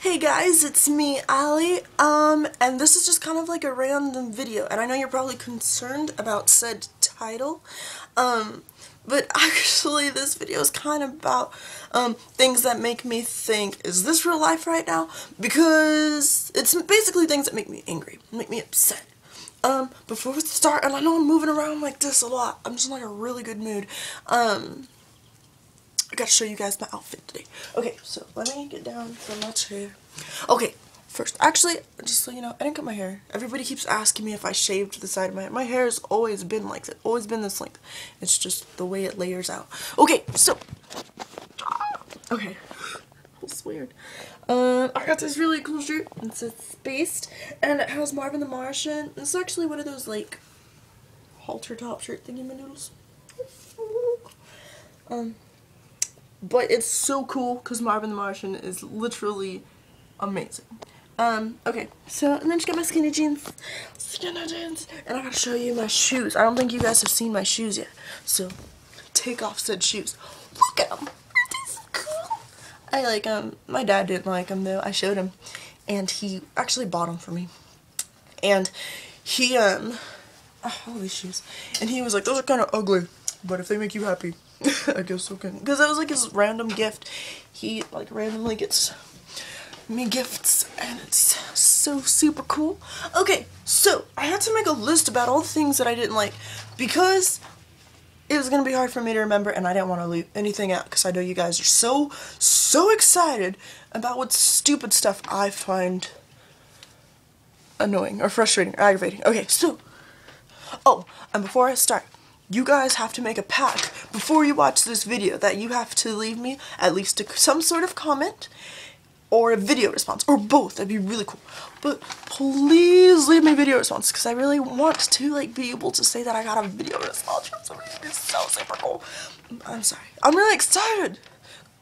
Hey guys, it's me, Ali, and this is just kind of like a random video, and I know you're probably concerned about said title, but actually this video is kind of about, things that make me think, is this real life right now? Because it's basically things that make me angry, make me upset. Before we start, and I know I'm moving around like this a lot, I'm just in like a really good mood, I gotta show you guys my outfit today. Okay, so let me get down from my chair. Okay, first, actually, just so you know, I didn't cut my hair. Everybody keeps asking me if I shaved the side of my hair. My hair has always been like this, always been this length. It's just the way it layers out. Okay, so, okay, that's weird. I got this really cool shirt. It says Spaced, and it has Marvin the Martian. It's actually one of those, like, halter top shirt thingy-ma-noodles. But it's so cool because Marvin the Martian is literally amazing. Okay, so, and then just got my skinny jeans, and I gotta show you my shoes. I don't think you guys have seen my shoes yet, so take off said shoes. Look at them, aren't they so cool? I like them. My dad didn't like them though. I showed him, and he actually bought them for me. And he, all these shoes, and he was like, those are kind of ugly, but if they make you happy, I guess okay. Because that was like his random gift. He like randomly gets me gifts, and it's so super cool. Okay, so I had to make a list about all the things that I didn't like because it was gonna be hard for me to remember, and I didn't want to leave anything out because I know you guys are so excited about what stupid stuff I find annoying or frustrating or aggravating. Okay, so and before I start, you guys have to make a pact before you watch this video that you have to leave me at least some sort of comment or a video response, or both. That'd be really cool. But please leave me a video response because I really want to like be able to say that I got a video response from somebody. It's so super cool. I'm sorry. I'm really excited.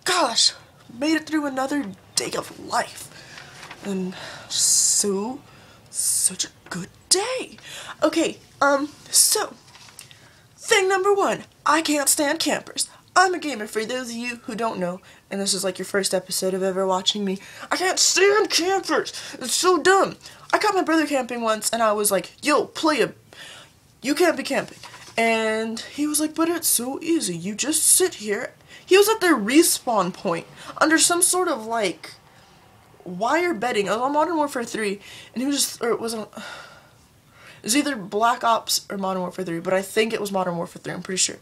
Gosh, made it through another day of life. And such a good day. Okay, so thing number one, I can't stand campers. I'm a gamer, for those of you who don't know, and this is like your first episode of ever watching me. I can't stand campers. It's so dumb. I caught my brother camping once, and I was like, yo, you can't be camping. And he was like, but it's so easy. You just sit here. He was at their respawn point, under some sort of like wire bedding. I was on Modern Warfare 3, and he was just, or it wasn't, it was either Black Ops or Modern Warfare 3, but I think it was Modern Warfare 3, I'm pretty sure.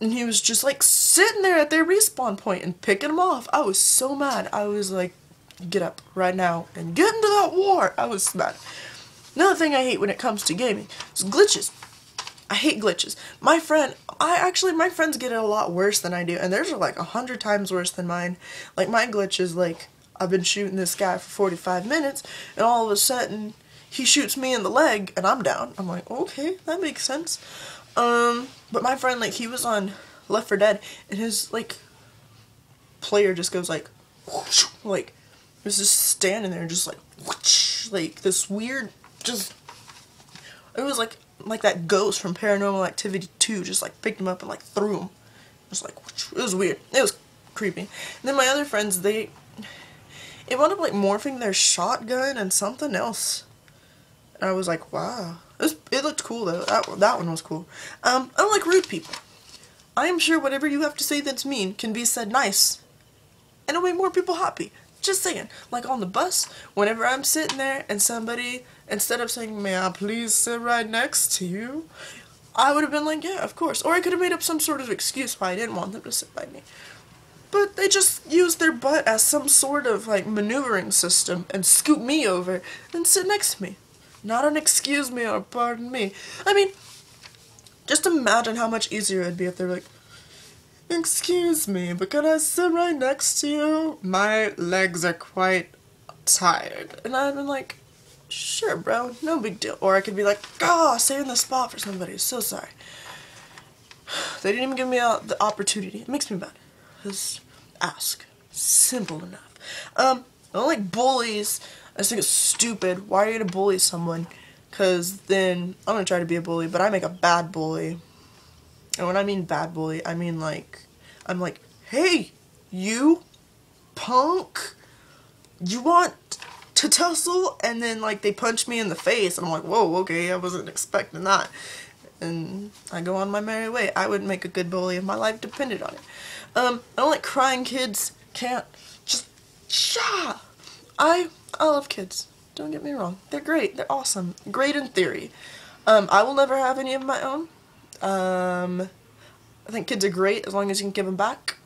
And he was just like sitting there at their respawn point and picking them off. I was so mad. I was like, get up right now and get into that war. I was mad. Another thing I hate when it comes to gaming is glitches. I hate glitches. My friends get it a lot worse than I do, and theirs are like 100 times worse than mine. Like my glitch is like, I've been shooting this guy for 45 minutes, and all of a sudden he shoots me in the leg, and I'm down. I'm like, okay, that makes sense. But my friend, like, he was on Left 4 Dead, and his, like, player just goes, like, whoosh, like, was just standing there, just, like, whoosh, like, this weird, just, it was, like that ghost from Paranormal Activity 2, just, like, picked him up and, like, threw him. Just, like, whoosh. It was weird. It was creepy. And then my other friends, it wound up, like, morphing their shotgun and something else. I was like, wow. It looked cool though. That one was cool. I don't like rude people. I am sure whatever you have to say that's mean can be said nice, and it'll make more people happy. Just saying. Like on the bus, whenever I'm sitting there and somebody, instead of saying, may I please sit right next to you, I would have been like, yeah, of course. Or I could have made up some sort of excuse why I didn't want them to sit by me. But they just used their butt as some sort of like maneuvering system and scoop me over and sit next to me. Not an excuse me or pardon me. I mean, just imagine how much easier it would be if they were like, excuse me, but can I sit right next to you? My legs are quite tired. And I'd been like, sure, bro, no big deal. Or I could be like, saving the spot for somebody, so sorry. They didn't even give me the opportunity. It makes me mad. Just ask. Simple enough. I don't like bullies. I just think it's stupid. Why are you gonna bully someone? Because then, I'm gonna try to be a bully, but I make a bad bully. And when I mean bad bully, I mean like, I'm like, hey, you, punk, you want to tussle? And then, like, they punch me in the face, and I'm like, whoa, okay, I wasn't expecting that. And I go on my merry way. I would make a good bully if my life depended on it. I don't like crying kids. Can't. Just, shah! I love kids. Don't get me wrong. They're great. They're awesome. Great in theory. I will never have any of my own. I think kids are great as long as you can give them back.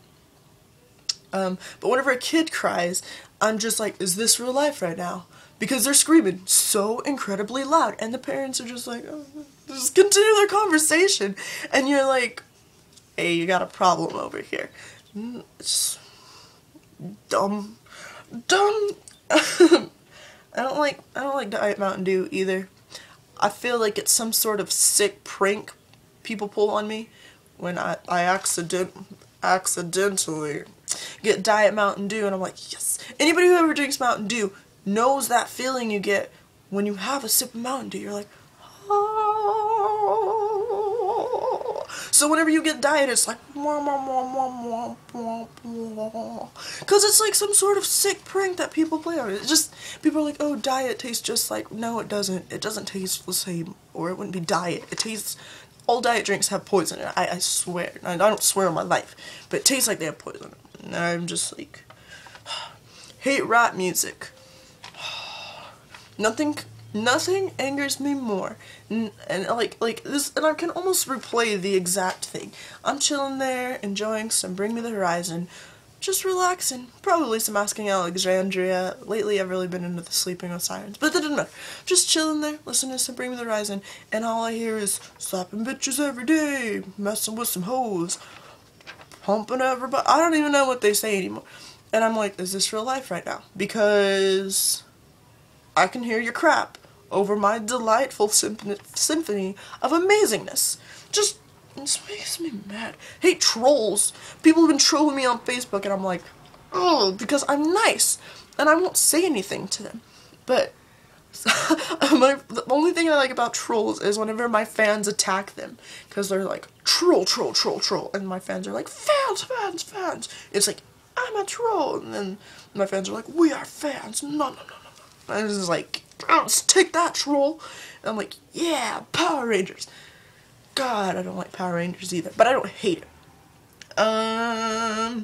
But whenever a kid cries, I'm just like, is this real life right now? Because they're screaming so incredibly loud, and the parents are just like, oh, just continue their conversation, and you're like, hey, you got a problem over here. It's dumb. I don't like Diet Mountain Dew either. I feel like it's some sort of sick prank people pull on me when I accidentally get Diet Mountain Dew, and I'm like, yes. Anybody who ever drinks Mountain Dew knows that feeling you get when you have a sip of Mountain Dew. You're like, oh. So whenever you get Diet, it's like, because it's like some sort of sick prank that people play on it. It's just, people are like, oh, Diet tastes just like, no, it doesn't. It doesn't taste the same, or it wouldn't be Diet. It tastes, all Diet drinks have poison in it. I swear. I don't swear on my life, but it tastes like they have poison in it. And I'm just like, hate rap music. Nothing angers me more, and like this, and I can almost replay the exact thing. I'm chilling there, enjoying some Bring Me the Horizon, just relaxing, probably some Asking Alexandria. Lately, I've really been into the Sleeping with Sirens, but that doesn't matter. Just chilling there, listening to some Bring Me the Horizon, and all I hear is slapping bitches every day, messing with some hoes, pumping everybody. I don't even know what they say anymore, and I'm like, is this real life right now? Because I can hear your crap over my delightful symphony of amazingness. Just, this makes me mad. Hate trolls. People have been trolling me on Facebook, and I'm like, oh, because I'm nice, and I won't say anything to them. But the only thing I like about trolls is whenever my fans attack them, because they're like, troll, troll, troll, troll, and my fans are like, fans, fans, fans. It's like, I'm a troll, and then my fans are like, we are fans. No, no, no, no. And it's just like, oh, take that, troll. And I'm like, yeah, Power Rangers. God, I don't like Power Rangers either, but I don't hate it. I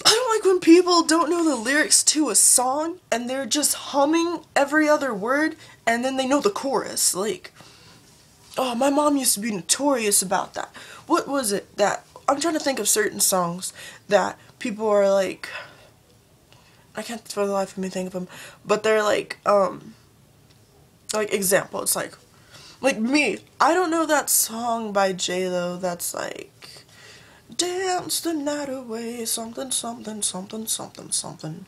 don't like when people don't know the lyrics to a song and they're just humming every other word and then they know the chorus. Like, oh, my mom used to be notorious about that. What was it that, I'm trying to think of certain songs that people are like, I can't for the life of me think of them, but they're like example, it's like me, I don't know that song by J-Lo that's like, dance the night away, something, something, something, something, something,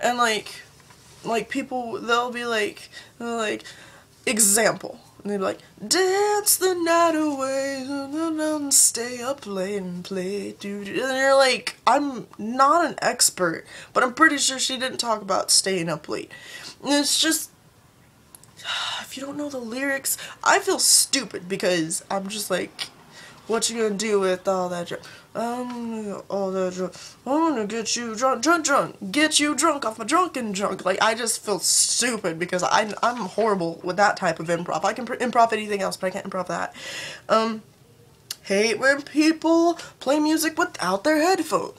and like people, they'll be like, example, and they'll be like, dance the night away, and stay up late and play, dude. And you're like, I'm not an expert, but I'm pretty sure she didn't talk about staying up late. And it's just, if you don't know the lyrics, I feel stupid because I'm just like, what you gonna do with all that drunk? All that drunk. I'm gonna get you drunk, get you drunk off my drunken drunk. Like, I just feel stupid because I'm horrible with that type of improv. I can improv anything else, but I can't improv that. Hate when people play music without their headphones.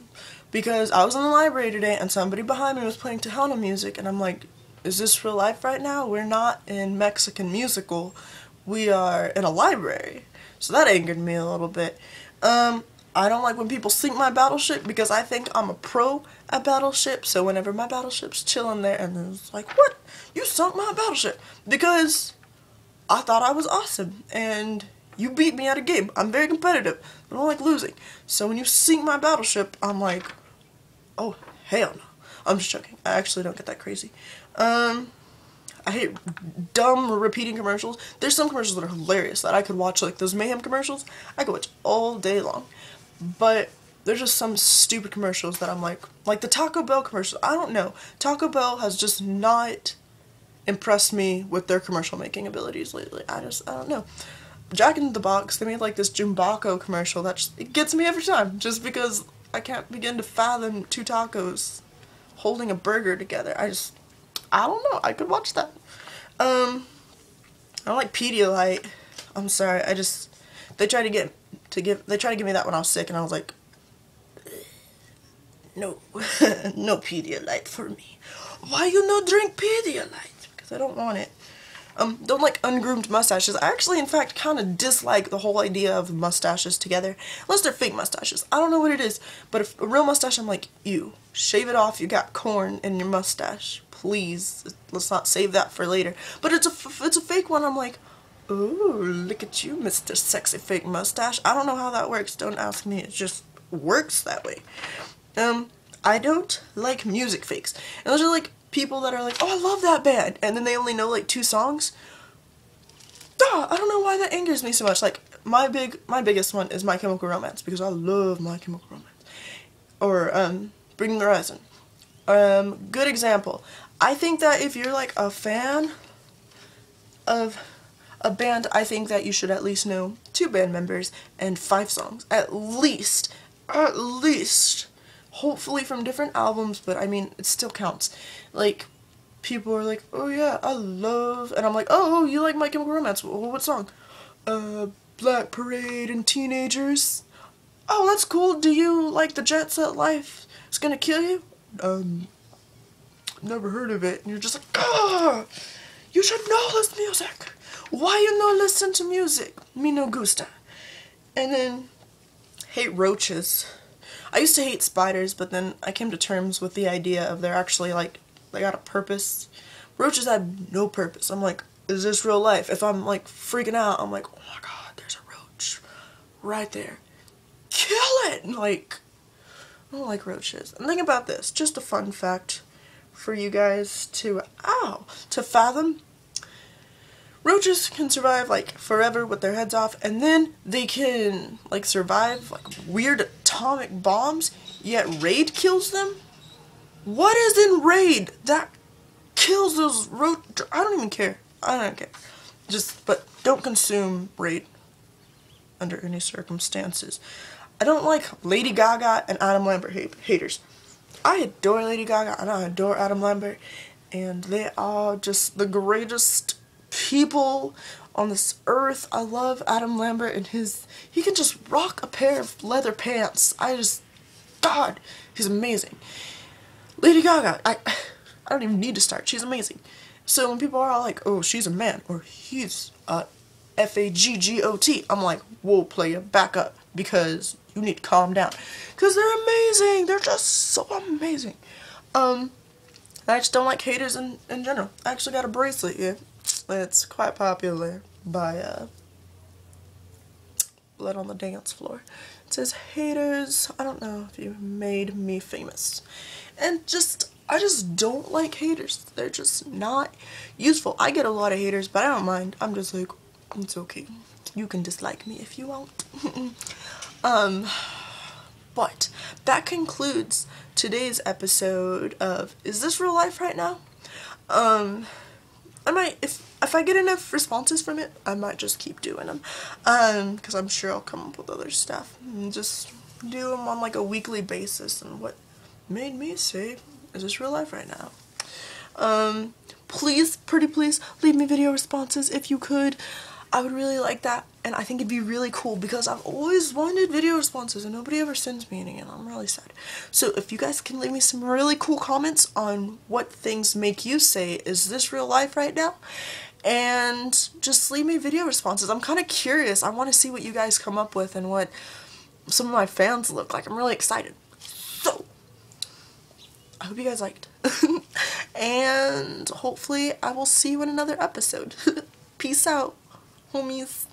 Because I was in the library today and somebody behind me was playing Tejano music, and I'm like, is this real life right now? We're not in Mexican musical. We are in a library. So that angered me a little bit. I don't like when people sink my battleship because I think I'm a pro at battleship. So whenever my battleship's chilling there and it's like, what? You sunk my battleship. Because I thought I was awesome and you beat me at a game. I'm very competitive. I don't like losing. So when you sink my battleship, I'm like, oh, hell no. I'm just joking. I actually don't get that crazy. I hate dumb repeating commercials. There's some commercials that are hilarious that I could watch, like those Mayhem commercials. I could watch all day long. But there's just some stupid commercials that I'm like the Taco Bell commercial. I don't know. Taco Bell has just not impressed me with their commercial making abilities lately. I don't know. Jack in the Box, they made like this Jumbaco commercial that it gets me every time, just because I can't begin to fathom two tacos holding a burger together. I don't know. I could watch that. I don't like Pedialyte. I'm sorry. They tried to give me that when I was sick, and I was like, no, no Pedialyte for me. Why you no drink Pedialyte? Because I don't want it. Don't like ungroomed mustaches. I actually, in fact, kind of dislike the whole idea of mustaches together. Unless they're fake mustaches. I don't know what it is. But if a real mustache, I'm like, ew. Shave it off. You got corn in your mustache. Please. Let's not save that for later. But it's a fake one. I'm like, ooh, look at you, Mr. Sexy Fake Mustache. I don't know how that works. Don't ask me. It just works that way. I don't like music fakes. And those are like people that are like, oh, I love that band, and then they only know like 2 songs. I don't know why that angers me so much. Like, my biggest one is My Chemical Romance, because I love My Chemical Romance. Or, Bring the Horizon. Good example. I think that if you're like a fan of a band, I think that you should at least know 2 band members and 5 songs. At least. Hopefully from different albums, but I mean, it still counts. Like, people are like, oh yeah, I love, and I'm like, oh, you like My Chemical Romance? Well, what song? Black Parade and Teenagers. Oh, that's cool. Do you like the Jet Set Life It's Gonna Kill You? Never heard of it. And you're just like, ah, you should know this music. Why you no listen to music? Me no gusta. And then, hate roaches. I used to hate spiders, but then I came to terms with the idea of they're actually like, they got a purpose. Roaches have no purpose. I'm like, is this real life? If I'm like freaking out, I'm like, oh my god, there's a roach right there. Kill it! Like, I don't like roaches. And think about this, just a fun fact for you guys to fathom. Roaches can survive like forever with their heads off, and then they can like survive like weird atomic bombs, yet Raid kills them? What is in Raid that kills those roaches? I don't even care. I don't care. But don't consume Raid under any circumstances. I don't like Lady Gaga and Adam Lambert haters. I adore Lady Gaga and I adore Adam Lambert, and they are just the greatest people on this earth. I love Adam Lambert and he can just rock a pair of leather pants. God, he's amazing. Lady Gaga, I don't even need to start. She's amazing. So when people are all like, oh, she's a man, or he's a F-A-G-G-O-T, I'm like, whoa, player, back up, because you need to calm down. Because they're amazing. They're just so amazing. I just don't like haters in general. I actually got a bracelet here. It's quite popular by Blood on the Dance Floor. It says, haters, I don't know if you made me famous. And I just don't like haters. They're just not useful. I get a lot of haters, but I don't mind. I'm just like, it's okay. You can dislike me if you want. But that concludes today's episode of Is This Real Life Right Now? I might, if I get enough responses from it, I might just keep doing them. Because I'm sure I'll come up with other stuff. And just do them on like a weekly basis. And what made me say, is this real life right now? Please, pretty please, leave me video responses if you could. I would really like that, and I think it'd be really cool because I've always wanted video responses and nobody ever sends me any, and I'm really sad. So if you guys can leave me some really cool comments on what things make you say, is this real life right now? And just leave me video responses. I'm kind of curious. I want to see what you guys come up with and what some of my fans look like. I'm really excited. So, I hope you guys liked. And hopefully I will see you in another episode. Peace out, homies.